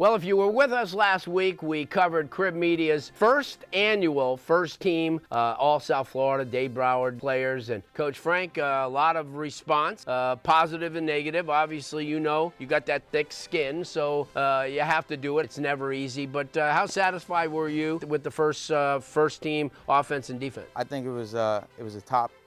Well, if you were with us last week, we covered Crib Media's first annual first team, all South Florida, Dave Broward players. And Coach Frank, a lot of response, positive and negative. Obviously, you know, you got that thick skin, so you have to do it. It's never easy. But how satisfied were you with the first team offense and defense? I think it was a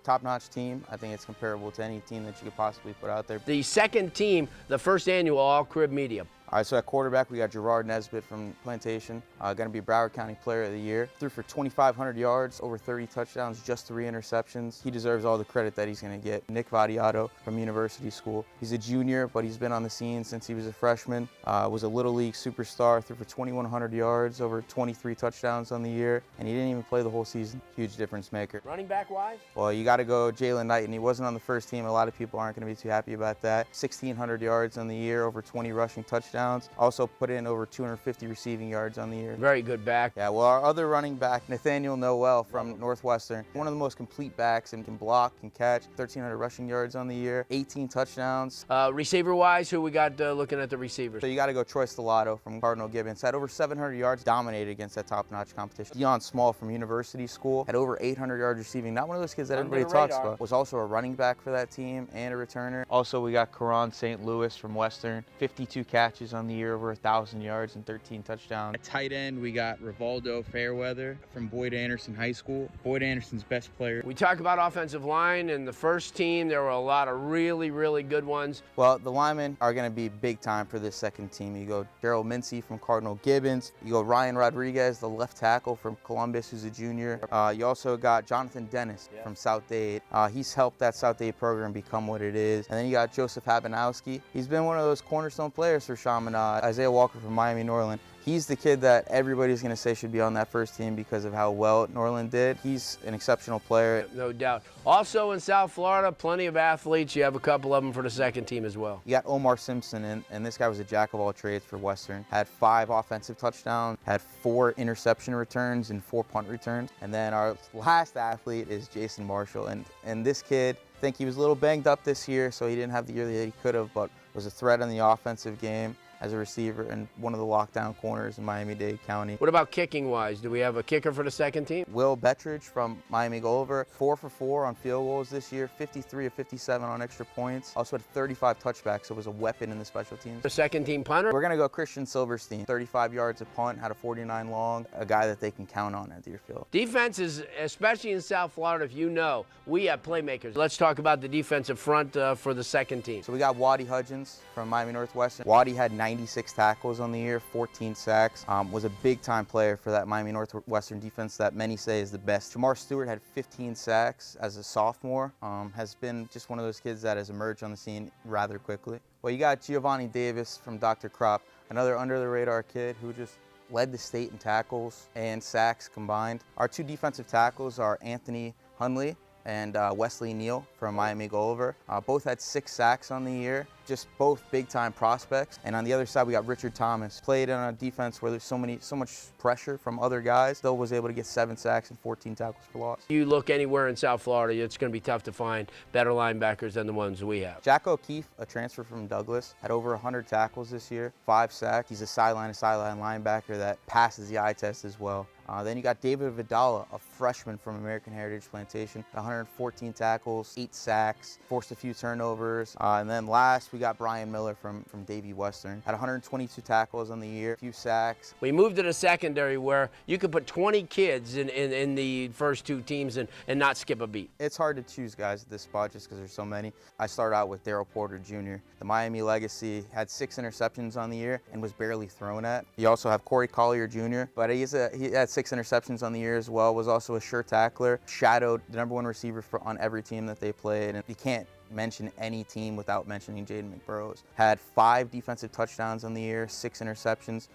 top-notch team. I think it's comparable to any team that you could possibly put out there. The second team, the first annual all Crib Media. All right, so at quarterback, we got Gerard Nesbitt from Plantation, going to be Broward County Player of the Year. Threw for 2,500 yards, over 30 touchdowns, just 3 interceptions. He deserves all the credit that he's going to get. Nick Radiata from University School. He's a junior, but he's been on the scene since he was a freshman. Was a Little League superstar, threw for 2,100 yards, over 23 touchdowns on the year, and he didn't even play the whole season. Huge difference maker. Running back-wise? Well, you got to go Jaylen Knight, and he wasn't on the first team. A lot of people aren't going to be too happy about that. 1,600 yards on the year, over 20 rushing touchdowns. Also put in over 250 receiving yards on the year. Very good back. Yeah, well, our other running back, Nathaniel Noel from Northwestern, one of the most complete backs and can block, can catch, 1,300 rushing yards on the year, 18 touchdowns. Receiver-wise, who we got looking at the receivers? So you got to go Troy Stellato from Cardinal Gibbons. Had over 700 yards, dominated against that top-notch competition. Deion Small from University School had over 800 yards receiving. Not one of those kids that everybody talks about. Was also a running back for that team and a returner. Also, we got Karan St. Louis from Western, 52 catches on the year, over 1,000 yards and 13 touchdowns. At tight end, we got Rivaldo Fairweather from Boyd Anderson High School. Boyd Anderson's best player. We talk about offensive line and the first team. There were a lot of really, really good ones. Well, the linemen are going to be big time for this second team. You go Gerald Mincy from Cardinal Gibbons. You go Ryan Rodriguez, the left tackle from Columbus, who's a junior. You also got Jonathan Dennis from South Dade. He's helped that South Dade program become what it is. And then you got Joseph Habanowski. He's been one of those cornerstone players for Chaminade. Isaiah Walker from Miami Norland. He's the kid that everybody's going to say should be on that first team because of how well Norland did. He's an exceptional player. No doubt. Also in South Florida, plenty of athletes. You have a couple of them for the second team as well. You got Omar Simpson, and this guy was a jack of all trades for Western. Had 5 offensive touchdowns, had 4 interception returns and 4 punt returns. And then our last athlete is Jason Marshall. And this kid, I think he was a little banged up this year, so he didn't have the year that he could have, but was a threat in the offensive game as a receiver and one of the lockdown corners in Miami-Dade County. What about kicking-wise? Do we have a kicker for the second team? Will Bettridge from Miami Gulliver, 4 for 4 on field goals this year, 53 of 57 on extra points. Also had 35 touchbacks, so was a weapon in the special teams. The second team punter? We're gonna go Christian Silverstein, 35 yards a punt, had a 49 long, a guy that they can count on at Deerfield. Defense is, especially in South Florida, if you know, we have playmakers. Let's talk about the defensive front for the second team. So we got Waddy Hudgens from Miami Northwestern. Waddy had 96 tackles on the year, 14 sacks, was a big-time player for that Miami Northwestern defense that many say is the best. Jamar Stewart had 15 sacks as a sophomore, has been just one of those kids that has emerged on the scene rather quickly. Well, you got Giovanni Davis from Dr. Kropp, another under-the-radar kid who just led the state in tackles and sacks combined. Our 2 defensive tackles are Anthony Hunley and Wesley Neal from Miami Gulliver. Both had 6 sacks on the year, just both big-time prospects. And on the other side, we got Richard Thomas. Played on a defense where there's so much pressure from other guys. Still was able to get 7 sacks and 14 tackles for loss. You look anywhere in South Florida, it's going to be tough to find better linebackers than the ones we have. Jack O'Keefe, a transfer from Douglas, had over 100 tackles this year, 5 sacks. He's a sideline-to-sideline linebacker that passes the eye test as well. Then you got David Vidala, a freshman from American Heritage Plantation, 114 tackles, 8 sacks, forced a few turnovers. And then last, we got Brian Miller from Davie Western, had 122 tackles on the year, a few sacks. We moved to the secondary where you could put 20 kids in the first 2 teams and not skip a beat. It's hard to choose guys at this spot just because there's so many. I started out with Darryl Porter Jr., the Miami legacy, had 6 interceptions on the year and was barely thrown at. You also have Corey Collier Jr., but he had 6 interceptions on the year as well, was also a sure tackler, shadowed the #1 receiver on every team that they played, and you can't mention any team without mentioning Jayden Mcbrick. Had 5 defensive touchdowns on the year, 6 interceptions.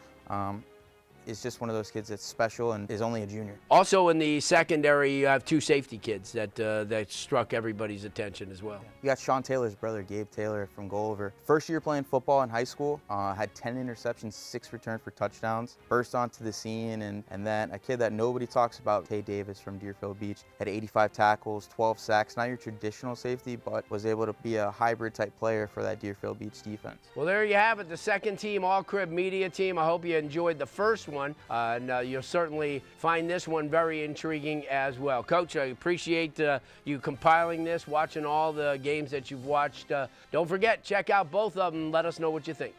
is just one of those kids that's special and is only a junior. Also in the secondary, you have 2 safety kids that struck everybody's attention as well. You got Sean Taylor's brother, Gabe Taylor from Gulliver. First year playing football in high school, had 10 interceptions, 6 returned for touchdowns, burst onto the scene, and then a kid that nobody talks about, Tay Davis from Deerfield Beach, had 85 tackles, 12 sacks, not your traditional safety, but was able to be a hybrid type player for that Deerfield Beach defense. Well, there you have it, the second team All-Crib Media team. I hope you enjoyed the first one, and you'll certainly find this one very intriguing as well. Coach, I appreciate you compiling this, watching all the games that you've watched. Don't forget, check out both of them. Let us know what you think.